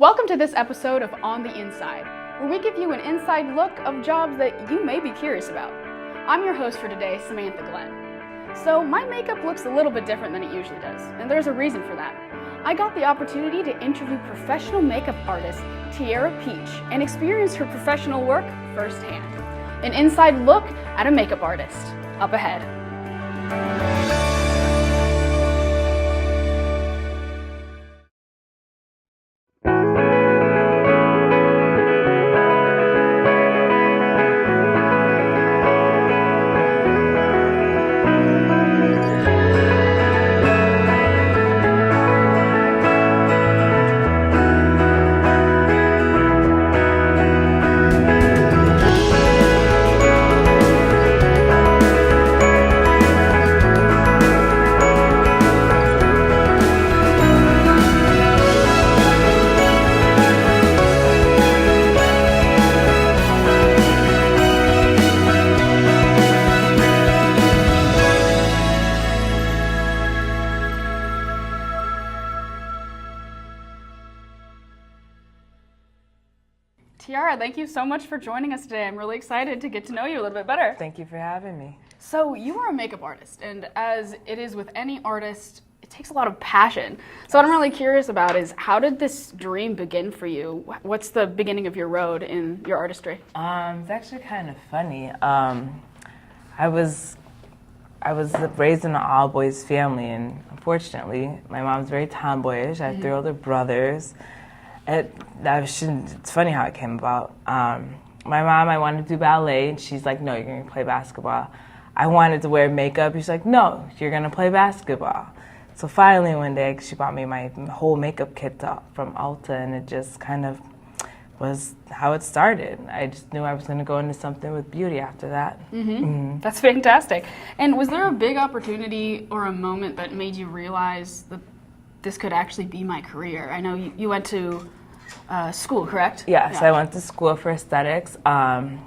Welcome to this episode of On the Inside, where we give you an inside look of jobs that you may be curious about. I'm your host for today, Samantha Glenn. So my makeup looks a little bit different than it usually does, and there's a reason for that. I got the opportunity to interview professional makeup artist Tiara Peach and experience her professional work firsthand. An inside look at a makeup artist, up ahead. Tiara, thank you so much for joining us today. I'm really excited to get to know you a little bit better. Thank you for having me. So you are a makeup artist, and as it is with any artist, it takes a lot of passion. So what I'm really curious about is, how did this dream begin for you? What's the beginning of your road in your artistry? It's actually kind of funny. I was raised in an all-boys family, and unfortunately, my mom's very tomboyish. I have three older brothers. It's funny how it came about. My mom, I wanted to do ballet, and she's like, no, you're going to play basketball. I wanted to wear makeup. She's like, no, you're going to play basketball. So finally one day, she bought me my whole makeup kit from Ulta, and it just kind of was how it started. I just knew I was going to go into something with beauty after that. That's fantastic. And was there a big opportunity or a moment that made you realize that this could actually be my career? I know you went to school, correct? Yes, yeah. I went to school for aesthetics. My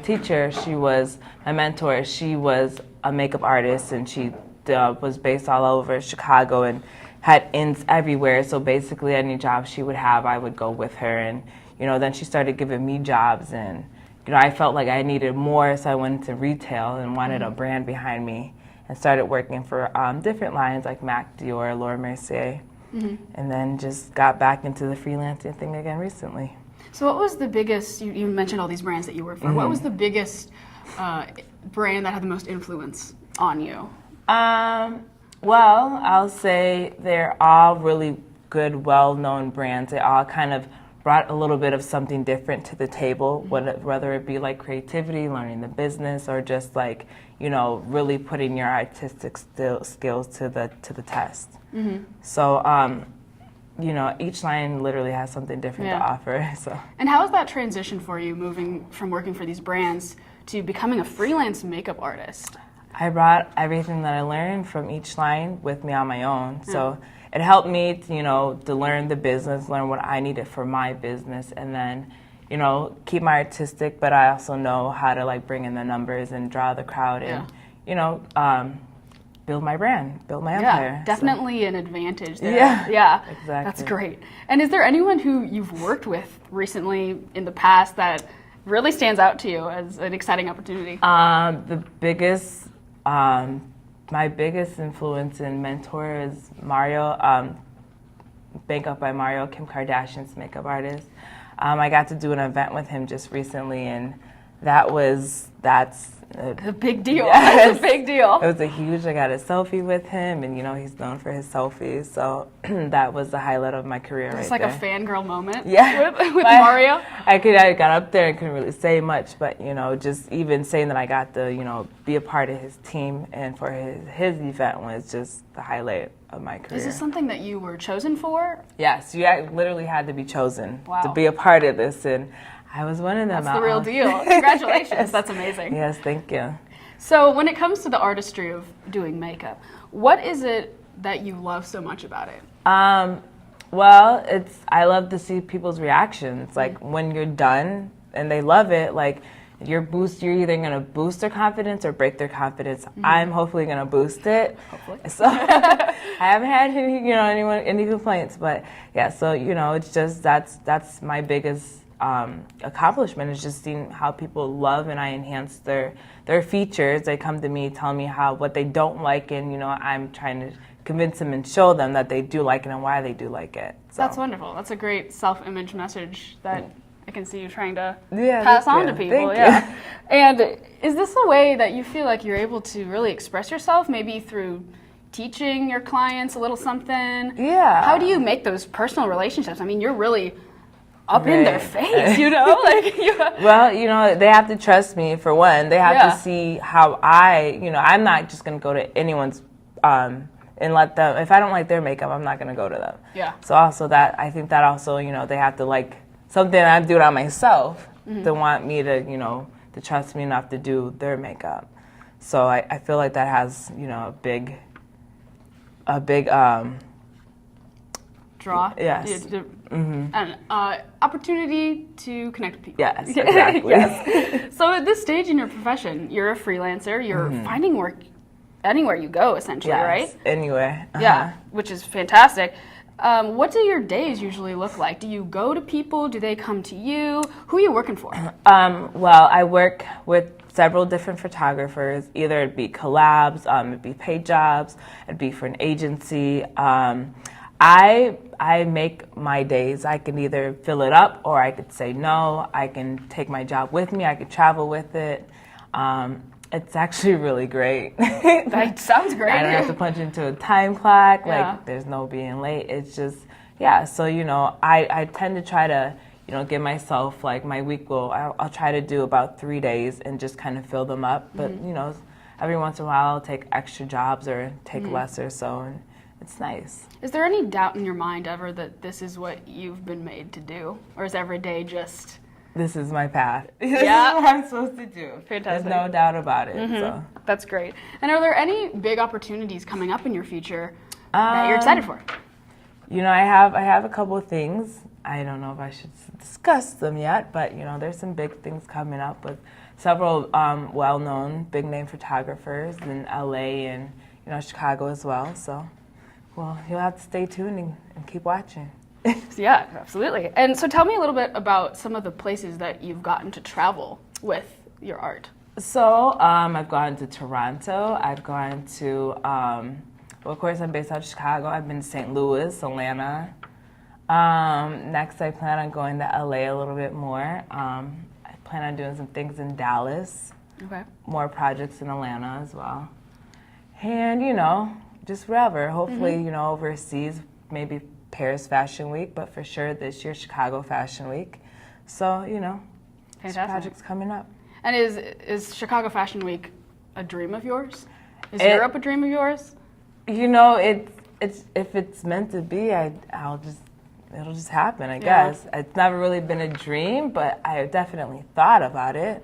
teacher, she was my mentor. She was a makeup artist, and she was based all over Chicago and had ins everywhere. So basically any job she would have, I would go with her. And, then she started giving me jobs, and, I felt like I needed more, so I went into retail and wanted a brand behind me, and started working for different lines like MAC, Dior, Laura Mercier, and then just got back into the freelancing thing again recently. So what was the biggest, you mentioned all these brands that you worked for, what was the biggest brand that had the most influence on you? Well, I'll say they're all really good, well-known brands. They all kind of brought a little bit of something different to the table, whether it be like creativity, learning the business, or just like, really putting your artistic skills to the test. So, each line literally has something different to offer. So. And how was that transition for you, moving from working for these brands to becoming a freelance makeup artist? I brought everything that I learned from each line with me on my own. So it helped me to learn the business, learn what I needed for my business, and then, keep my artistic, but I also know how to like bring in the numbers and draw the crowd and, build my brand, build my empire. Yeah, definitely an advantage there. Yeah, exactly. That's great. And is there anyone who you've worked with recently in the past that really stands out to you as an exciting opportunity? My biggest influence and mentor is Mario, Makeup by Mario, Kim Kardashian's makeup artist. I got to do an event with him just recently, and that's a big deal. Yes. That's a big deal. It was I got a selfie with him, and he's known for his selfies, so that was the highlight of my career. It's right like there. A fangirl moment. Yeah, with Mario. I got up there and couldn't really say much, but just even saying that I got to be a part of his team and for his event was just the highlight of my career. Is this something that you were chosen for? Yes, you literally had to be chosen to be a part of this, and I was one of them. That's the real deal. Congratulations. Yes. That's amazing. Yes, thank you. So when it comes to the artistry of doing makeup, what is it that you love so much about it? Well, I love to see people's reactions. Like when you're done and they love it, like you're either going to boost their confidence or break their confidence. I'm hopefully going to boost it. Hopefully. So I haven't had any complaints, but yeah, so it's just that's my biggest accomplishment, is just seeing how people love and I enhance their features. They come to me, tell me what they don't like, and I'm trying to convince them and show them that they do like it and why they do like it. So. That's wonderful. That's a great self-image message that I can see you trying to Yeah, pass on to people. Thank Yeah. you. And is this a way that you feel like you're able to really express yourself, maybe through teaching your clients a little something? Yeah. How do you make those personal relationships? I mean, you're really up in their Right. face, Well, they have to trust me, for one. They have Yeah. to see how I'm not just going to go to anyone's and let them, if I don't like their makeup, I'm not going to go to them. Yeah. So also I think that also, they have to like something I'm doing on myself to want me to, to trust me enough to do their makeup. So I feel like that has, a big draw. Yes. An opportunity to connect with people. Yes, exactly. Yes. So at this stage in your profession, you're a freelancer. You're finding work anywhere you go, essentially, Yes, right? anyway. Yeah, which is fantastic. What do your days usually look like? Do you go to people? Do they come to you? Who are you working for? Well, I work with several different photographers. Either it'd be collabs, it'd be paid jobs, it'd be for an agency. I make my days. I can either fill it up or I could say no. I can take my job with me. I could travel with it. It's actually really great. That sounds great. I don't have to punch into a time clock. Yeah. Like, there's no being late. It's just, yeah. So, I tend to try to, give myself, like, my week I'll try to do about 3 days and just kind of fill them up. But, every once in a while I'll take extra jobs or take less or so. And it's nice. Is there any doubt in your mind ever that this is what you've been made to do? Or is every day just... This is my path. This Yeah. is what I'm supposed to do. Fantastic. There's no doubt about it. So. That's great. And are there any big opportunities coming up in your future that you're excited for? I have a couple of things. I don't know if I should discuss them yet, but there's some big things coming up with several well-known big-name photographers in LA and Chicago as well. So, well, you'll have to stay tuned and keep watching. Yeah, absolutely. And so tell me a little bit about some of the places that you've gotten to travel with your art. So I've gone to Toronto. I've gone to, well, of course, I'm based out of Chicago. I've been to St. Louis, Atlanta. Next, I plan on going to LA a little bit more. I plan on doing some things in Dallas. Okay. More projects in Atlanta as well. And, just wherever. Hopefully, overseas, maybe Paris Fashion Week, but for sure this year Chicago Fashion Week. So, Fantastic. projects coming up. And is Chicago Fashion Week a dream of yours? Is Europe a dream of yours? It's if it's meant to be, it'll just happen, I guess. It's never really been a dream, but I have definitely thought about it.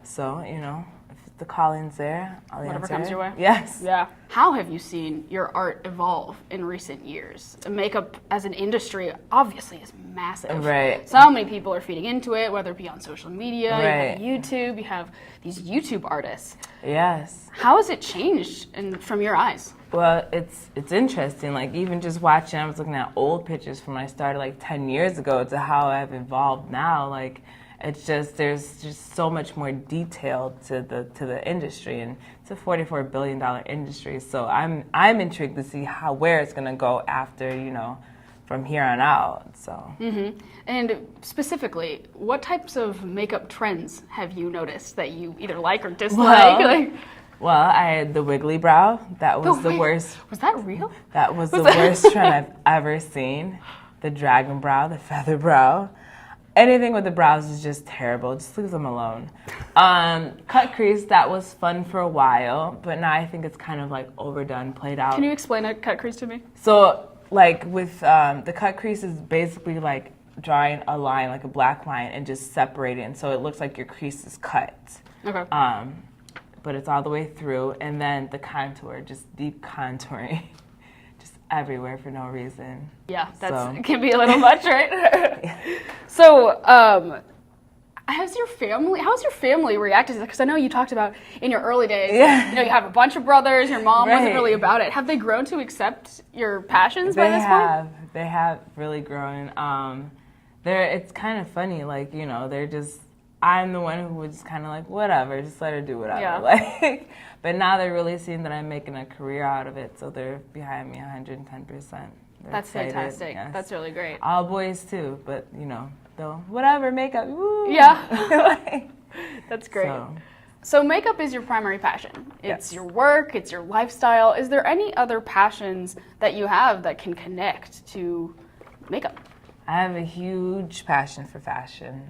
So, if the calling's there, I'll Whatever answer comes it. your way? Yes. Yeah. How have you seen your art evolve in recent years? Makeup as an industry obviously is massive. Right. So many people are feeding into it, whether it be on social media, Right. you have YouTube, you have these YouTube artists. Yes. How has it changed from your eyes? Well, it's interesting. Like, even just watching, I was looking at old pictures from when I started like 10 years ago to how I've evolved now. Like, it's just, there's just so much more detail to the industry, and it's a $44 billion industry. So I'm intrigued to see where it's gonna go after, from here on out. So. And specifically, what types of makeup trends have you noticed that you either like or dislike? Well, I had the wiggly brow. That was the worst. Was that real? That was the worst trend I've ever seen. The dragon brow, the feather brow. Anything with the brows is just terrible. Just leave them alone. Cut crease, that was fun for a while, but now I think it's kind of like overdone, played out. Can you explain a cut crease to me? So, like with the cut crease is basically like drawing a line, like a black line, and just separating it, so it looks like your crease is cut. Okay. But it's all the way through, and then the contour, just deep contouring, just everywhere for no reason. Yeah, it can be a little much, right? So, how's your family reacted to that? Because I know you talked about in your early days, Yeah. you have a bunch of brothers, your mom wasn't Right. really about it. Have they grown to accept your passions by this point? They have really grown. It's kind of funny, like, I'm the one who was just kind of like, whatever, just let her do whatever. Yeah. Like, but now they're really seeing that I'm making a career out of it, so they're behind me 110%. That's excited, fantastic. yes. That's really great. All boys too, but they'll whatever, makeup, woo. Yeah. That's great. So makeup is your primary passion. It's Yes. your work, it's your lifestyle. Is there any other passions that you have that can connect to makeup? I have a huge passion for fashion.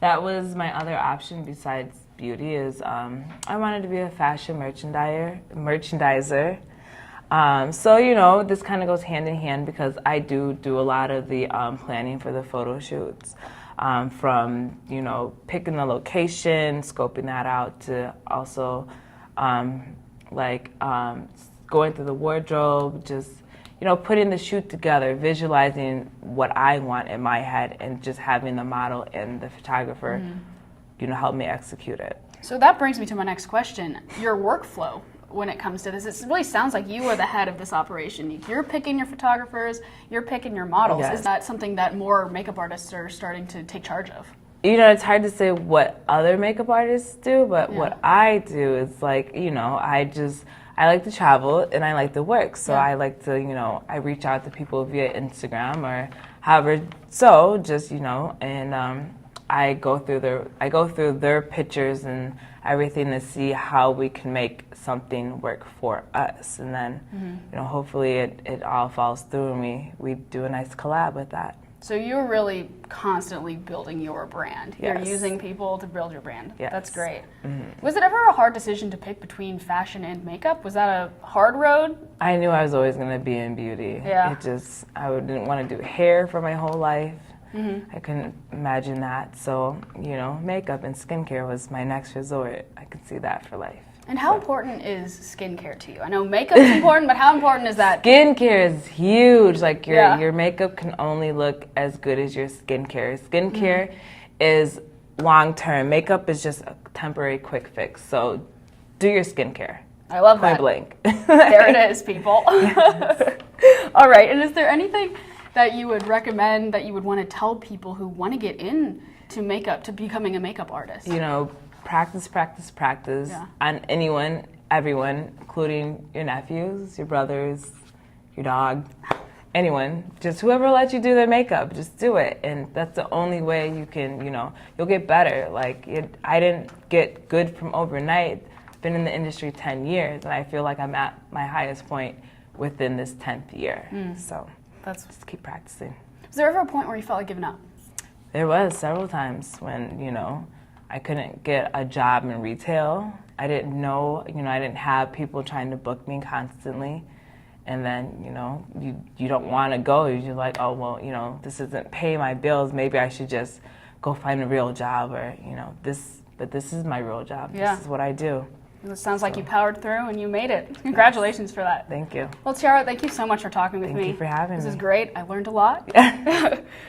That was my other option besides beauty is I wanted to be a fashion merchandiser. So, this kind of goes hand in hand because I do a lot of the planning for the photo shoots. From, picking the location, scoping that out, to also going through the wardrobe, just, putting the shoot together, visualizing what I want in my head, and just having the model and the photographer, help me execute it. So that brings me to my next question. Your workflow when it comes to this, it really sounds like you are the head of this operation. You're picking your photographers, you're picking your models. Yes. Is that something that more makeup artists are starting to take charge of? It's hard to say what other makeup artists do, but Yeah. what I do is I like to travel and I like to work. So Yeah. I like to, I reach out to people via Instagram or however. So just, and I go through their pictures and everything to see how we can make something work for us. And then, hopefully it all falls through and we do a nice collab with that. So you're really constantly building your brand. Yes. You're using people to build your brand. Yes. That's great. Was it ever a hard decision to pick between fashion and makeup? Was that a hard road? I knew I was always going to be in beauty. Yeah. I didn't want to do hair for my whole life. I couldn't imagine that. So, makeup and skincare was my next resort. I could see that for life. And how important is skincare to you? I know makeup's important, but how important is that? Skincare is huge. Like Yeah. your makeup can only look as good as your skincare. Skincare is long term. Makeup is just a temporary quick fix. So do your skincare. I love Point that. blank. There it is, people. All right, and is there anything that you would recommend that you would want to tell people who want to get into makeup, to becoming a makeup artist? Practice, practice, practice Yeah. on anyone, everyone, including your nephews, your brothers, your dog, anyone. Just whoever lets you do their makeup, just do it. And that's the only way you can, you'll get better. I didn't get good from overnight. I've been in the industry 10 years, and I feel like I'm at my highest point within this 10th year. So just keep practicing. Was there ever a point where you felt like giving up? There was several times when, I couldn't get a job in retail. I didn't know, I didn't have people trying to book me constantly. And then, you don't want to go. You're like, oh, well, this doesn't pay my bills. Maybe I should just go find a real job or, but this is my real job. Yeah. This is what I do. It sounds like you powered through and you made it. Congratulations for that. Thank you. Well, Tiara, thank you so much for talking with me. Thank you for having me. This is great. I learned a lot.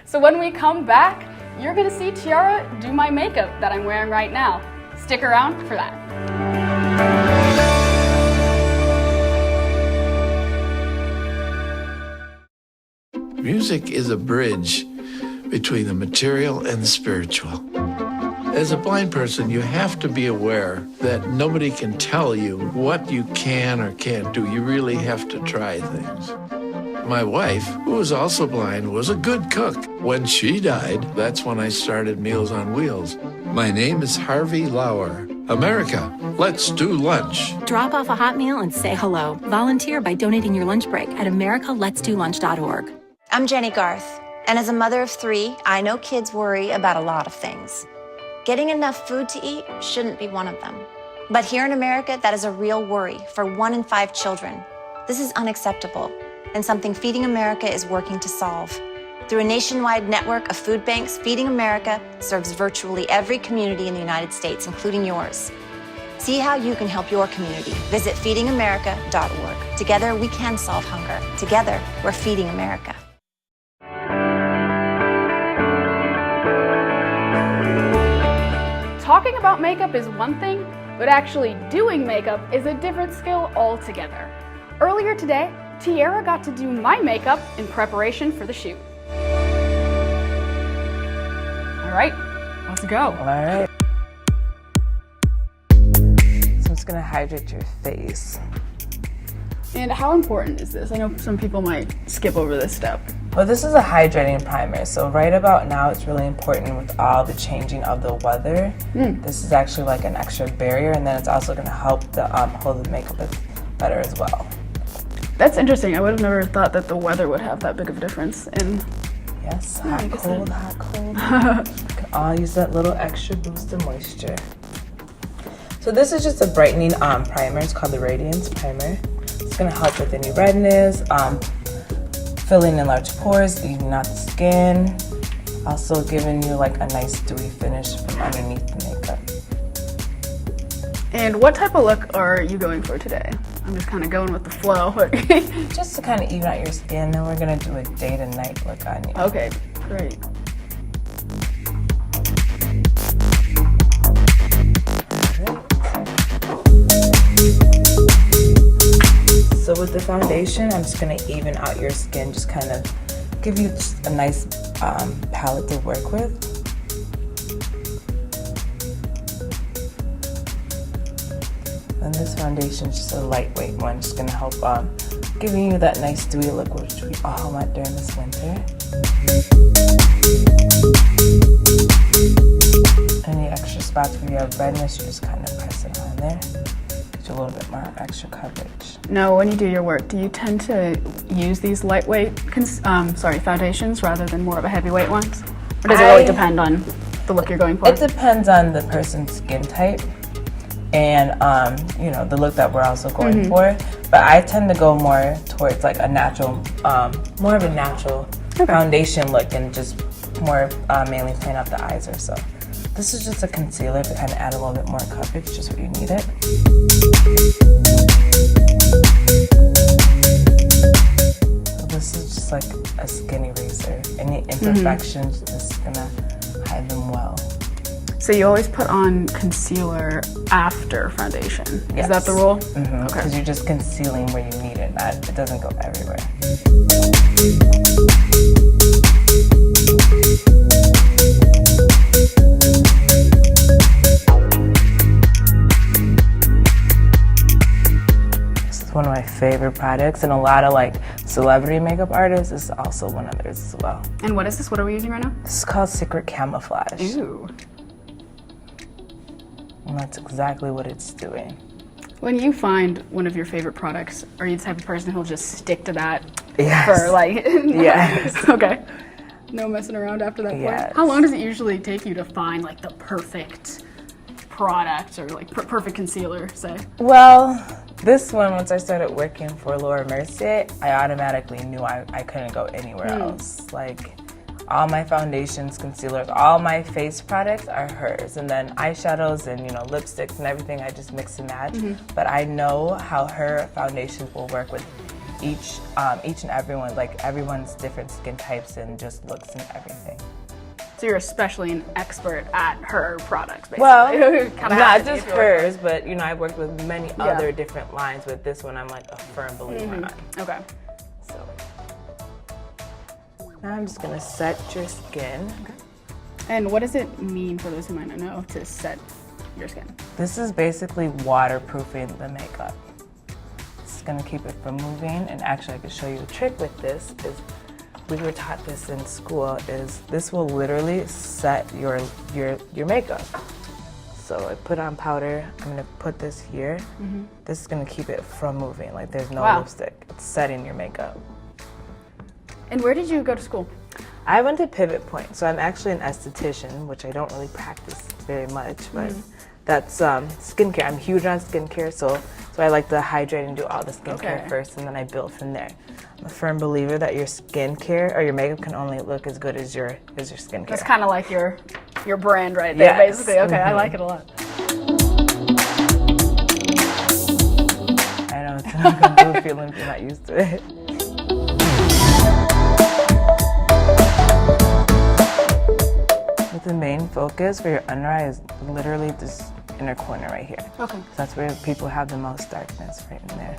So when we come back, you're going to see Tiara do my makeup that I'm wearing right now. Stick around for that. Music is a bridge between the material and the spiritual. As a blind person, you have to be aware that nobody can tell you what you can or can't do. You really have to try things. My wife, who was also blind, was a good cook. When she died, that's when I started Meals on Wheels. My name is Harvey Lauer. America, let's do lunch. Drop off a hot meal and say hello. Volunteer by donating your lunch break at americaletsdolunch.org. I'm Jenny Garth, and as a mother of 3, I know kids worry about a lot of things. Getting enough food to eat shouldn't be one of them. But here in America, that is a real worry for 1 in 5 children. This is unacceptable, and something Feeding America is working to solve. Through a nationwide network of food banks, Feeding America serves virtually every community in the United States, including yours. See how you can help your community. Visit feedingamerica.org. Together, we can solve hunger. Together, we're Feeding America. talking about makeup is one thing, but actually doing makeup is a different skill altogether. Earlier today, Tiara got to do my makeup in preparation for the shoot. All right, let's go. All right. So I'm just gonna hydrate your face. And how important is this? I know some people might skip over this step. Well, this is a hydrating primer, so right about now it's really important with all the changing of the weather. This is actually like an extra barrier, and then it's also going to help the hold the makeup better as well. That's interesting. I would have never thought that the weather would have that big of a difference in. Yes, hot, cold, hot, cold. You can all use that little extra boost of moisture. So this is just a brightening primer. It's called the Radiance Primer. It's going to help with any redness, filling in large pores, evening out the skin, also giving you like a nice dewy finish from underneath the makeup. And what type of look are you going for today? I'm just kind of going with the flow. Just to kind of even out your skin, then we're going to do a day to night look on you. Okay, great. So with the foundation, I'm just going to even out your skin, just kind of give you just a nice palette to work with. And this foundation is just a lightweight one, just going to help giving you that nice dewy look, which we all want during this winter. Any extra spots where you have redness, you just kind of press it on there. A little bit more extra coverage. Now, when you do your work, do you tend to use these lightweight foundations rather than more of a heavyweight ones? Or does it really depend on the look you're going for? It depends on the person's skin type and you know, the look that we're also going for. But I tend to go more towards like a natural, more of a natural foundation look and just more mainly playing out the eyes or so. This is just a concealer to kind of add a little bit more coverage, just where you need it. So this is just like a skin eraser. Any imperfections, this is gonna hide them well. So you always put on concealer after foundation. Yes. Is that the rule? Okay. Because you're just concealing where you need it, it doesn't go everywhere. One of my favorite products, and a lot of like celebrity makeup artists, this is also one of theirs as well. And what is this? What are we using right now? This is called Secret Camouflage. Ooh. And that's exactly what it's doing. When you find one of your favorite products, are you the type of person who'll just stick to that Yes. for like? Yes. Okay. No messing around after that point. Yes. How long does it usually take you to find like the perfect product or like perfect concealer, say? Well, this one, once I started working for Laura Mercier, I automatically knew I couldn't go anywhere else. Like, all my foundations, concealers, all my face products are hers. And then eyeshadows and, you know, lipsticks and everything, I just mix and match. But I know how her foundations will work with each and everyone, like everyone's different skin types and just looks and everything. So you're especially an expert at her products, basically. Well, Kinda not has to be just if you work hers, but you know, I've worked with many other different lines. With this one, I'm like a firm believer on. Okay. So now I'm just gonna set your skin. Okay. And what does it mean for those who might not know to set your skin? This is basically waterproofing the makeup. It's gonna keep it from moving. And actually, I can show you a trick with this. Is we were taught this in school. Is this will literally set your makeup. So I put on powder. I'm gonna put this here. This is gonna keep it from moving. Like there's no lipstick. It's setting your makeup. And where did you go to school? I went to Pivot Point, so I'm actually an esthetician, which I don't really practice very much, but that's skincare. I'm huge on skincare, so I like to hydrate and do all the skincare first, and then I build from there. I'm a firm believer that your skincare or your makeup can only look as good as your skincare. That's kind of like your brand right there, basically. Okay, I like it a lot. I know, it's not a good feeling if you're not used to it. the main focus for your under eye is literally this inner corner right here. Okay. So that's where people have the most darkness, right in there.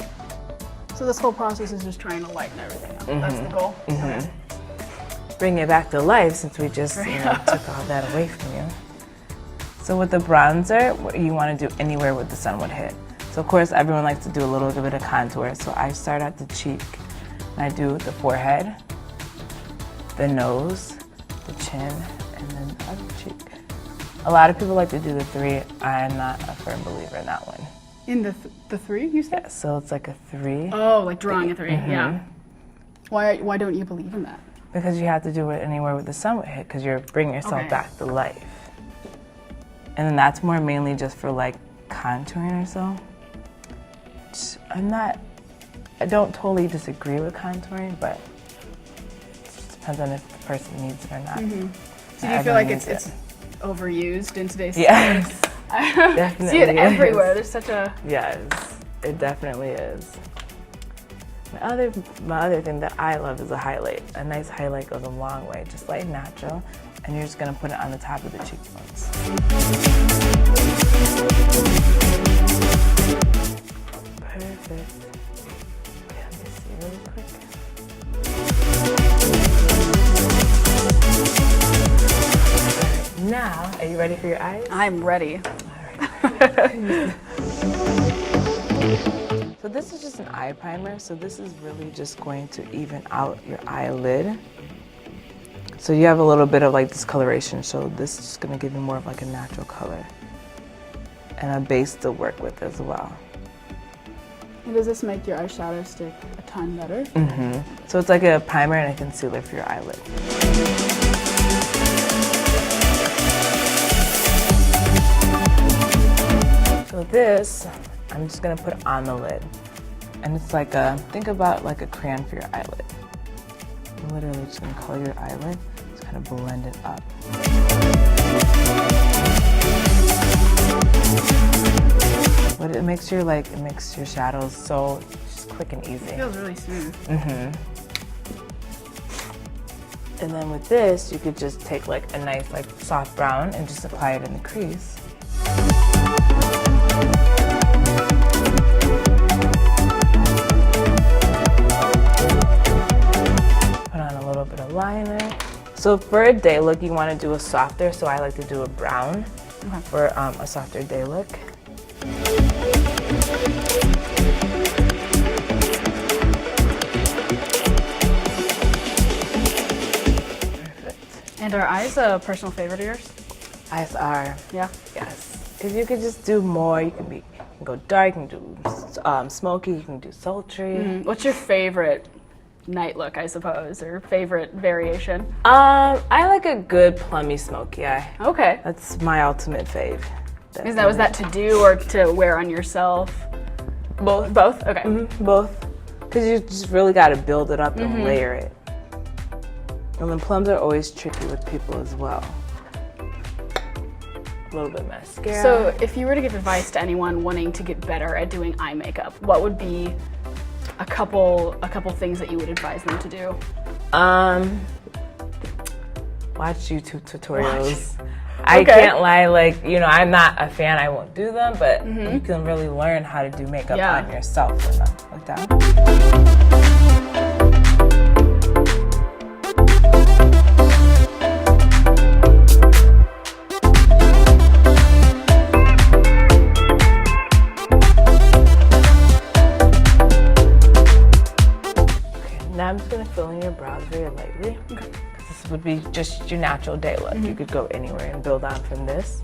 So this whole process is just trying to lighten everything up. That's the goal? Okay. Bring it back to life since we just took all that away from you. So with the bronzer, what you want to do anywhere where the sun would hit. So of course everyone likes to do a little bit of contour. So I start at the cheek and I do the forehead, the nose, the chin, and then the other cheek. A lot of people like to do the 3. I'm not a firm believer in that one. In the 3, you said? Yeah, so it's like a 3. Oh, like drawing a 3, yeah. Why don't you believe in that? Because you have to do it anywhere where the sun would hit, because you're bringing yourself back to life. And then that's more mainly just for like contouring or so. I don't totally disagree with contouring, but it just depends on if the person needs it or not. So do you feel like it's overused in today's Yes, society? definitely See it is. everywhere. There's such a... Yes, it definitely is. My other thing that I love is a highlight. A nice highlight goes a long way, just like natural, and you're just gonna put it on the top of the cheekbones. Perfect. Let me see really quick. All right, now, are you ready for your eyes? I'm ready. So this is just an eye primer, so this is really just going to even out your eyelid. So you have a little bit of like discoloration, so this is just gonna give you more of like a natural color. And a base to work with as well. And does this make your eyeshadow stick a ton better? So it's like a primer and a concealer for your eyelid. So this, I'm just gonna put on the lid. And it's like think about like a crayon for your eyelid. I'm literally just gonna color your eyelid, just kind of blend it up. But it makes your shadows so just quick and easy. It feels really smooth. And then with this, you could just take like a nice like soft brown and just apply it in the crease. Put on a little bit of liner. So for a day look, you want to do a softer, so I like to do a brown for a softer day look. And are eyes a personal favorite of yours? Eyes are, Yeah. yes. Because you could just do more. You can go dark, you can do smoky, you can do sultry. What's your favorite night look, I suppose, or favorite variation? I like a good plummy smoky eye. Okay. That's my ultimate fave. Was that to do or to wear on yourself? Both? Both? Okay. Both. Because you just really got to build it up and layer it. And then plums are always tricky with people as well. A little bit of mascara. So if you were to give advice to anyone wanting to get better at doing eye makeup, what would be a couple things that you would advise them to do? Watch YouTube tutorials. I can't lie, I'm not a fan, I won't do them, but you can really learn how to do makeup on yourself with them, like that. Now I'm just gonna fill in your brows very lightly. Okay. This would be just your natural day look. You could go anywhere and build on from this.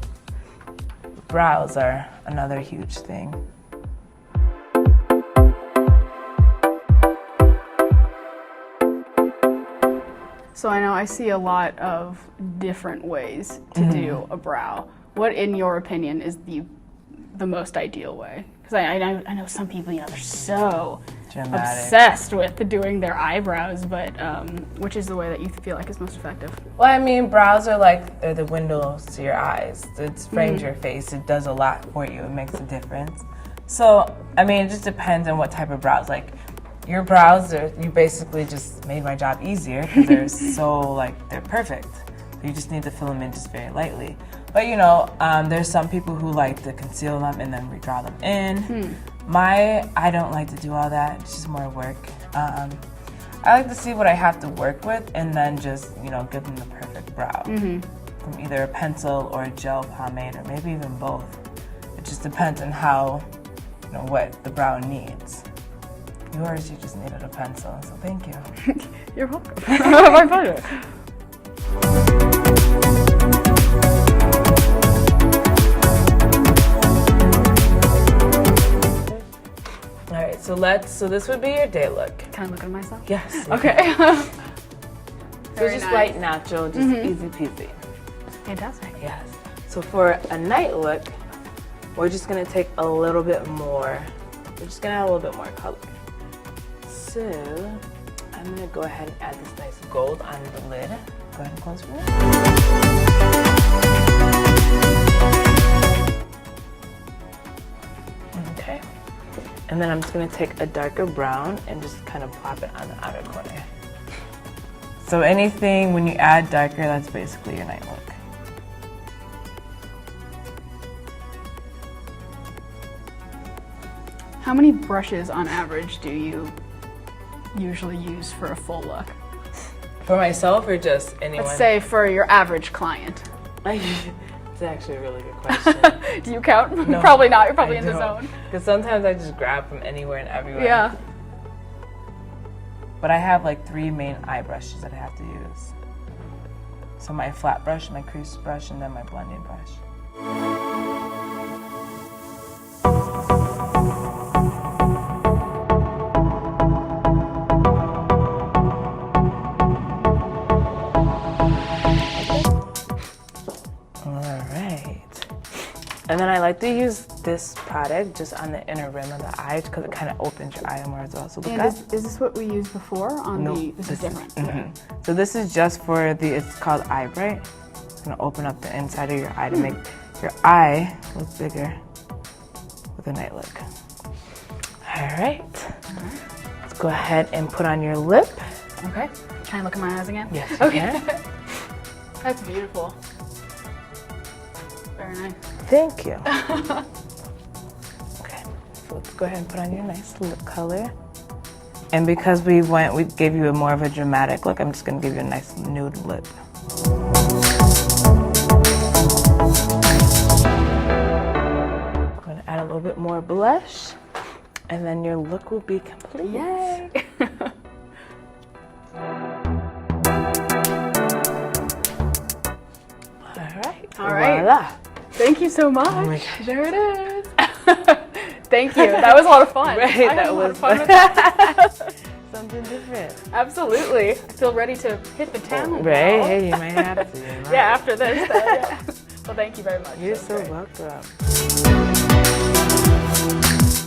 Brows are another huge thing. So I know I see a lot of different ways to do a brow. What, in your opinion, is the most ideal way? Because I know some people, they're so Dramatic. obsessed with doing their eyebrows, but which is the way that you feel like is most effective? Well, I mean, brows are they're the windows to your eyes. It frames your face. It does a lot for you. It makes a difference. So, I mean, it just depends on what type of brows. Like, your brows, you basically just made my job easier because they're so, they're perfect. You just need to fill them in just very lightly. But there's some people who like to conceal them and then redraw them in. I don't like to do all that. It's just more work. I like to see what I have to work with and then just, give them the perfect brow. From either a pencil or a gel pomade or maybe even both. It just depends on how, what the brow needs. Yours, you just needed a pencil, so thank you. You're welcome. My pleasure. All right, so this would be your day look. Can I look at myself? Yes. Okay. So Very just nice. light, natural, just easy peasy. Fantastic. Yes. So for a night look, we're just gonna take a little bit more. We're just gonna add a little bit more color. So I'm gonna go ahead and add this nice gold on the lid. Go ahead and close for me. Okay. And then I'm just gonna take a darker brown and just kind of plop it on the outer corner. So anything, when you add darker, that's basically your night look. How many brushes on average do you usually use for a full look? For myself or just anyone? Let's say for your average client. It's actually a really good question. Do you count? No, Probably not. You're probably in the zone. Because sometimes I just grab from anywhere and everywhere. Yeah. But I have like 3 main eye brushes that I have to use. So my flat brush, my crease brush, and then my blending brush. And then I like to use this product just on the inner rim of the eye because it kind of opens your eye more as well. So look And up. is this what we used before on No, the, this is different. So this is just for it's called Eye Bright. It's gonna open up the inside of your eye to make your eye look bigger with a night look. All right. Let's go ahead and put on your lip. Okay. Can I look at my eyes again? Yes, you can. That's beautiful. Very nice. Thank you. Okay, so let's go ahead and put on your nice lip color. And because we gave you more of a dramatic look, I'm just gonna give you a nice nude lip. I'm gonna add a little bit more blush, and then your look will be complete. Yay! All right. Voila. Thank you so much. Oh my gosh. There it is. Thank you. That was a lot of fun. Right, I had that a lot was of fun with that. something different. Absolutely. I feel ready to hit the town. Right, now. hey, you might have to. You might. Yeah, after this. Yeah. Well, thank you very much. You're That's so great. welcome.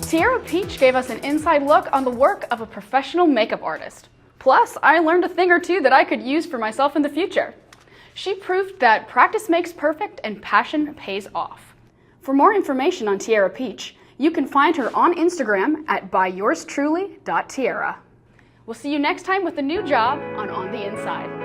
Tiara Peach gave us an inside look on the work of a professional makeup artist. Plus, I learned a thing or two that I could use for myself in the future. She proved that practice makes perfect and passion pays off. For more information on Tiara Peach, you can find her on Instagram at byyoursTruly.tiara. We'll see you next time with a new job on the Inside.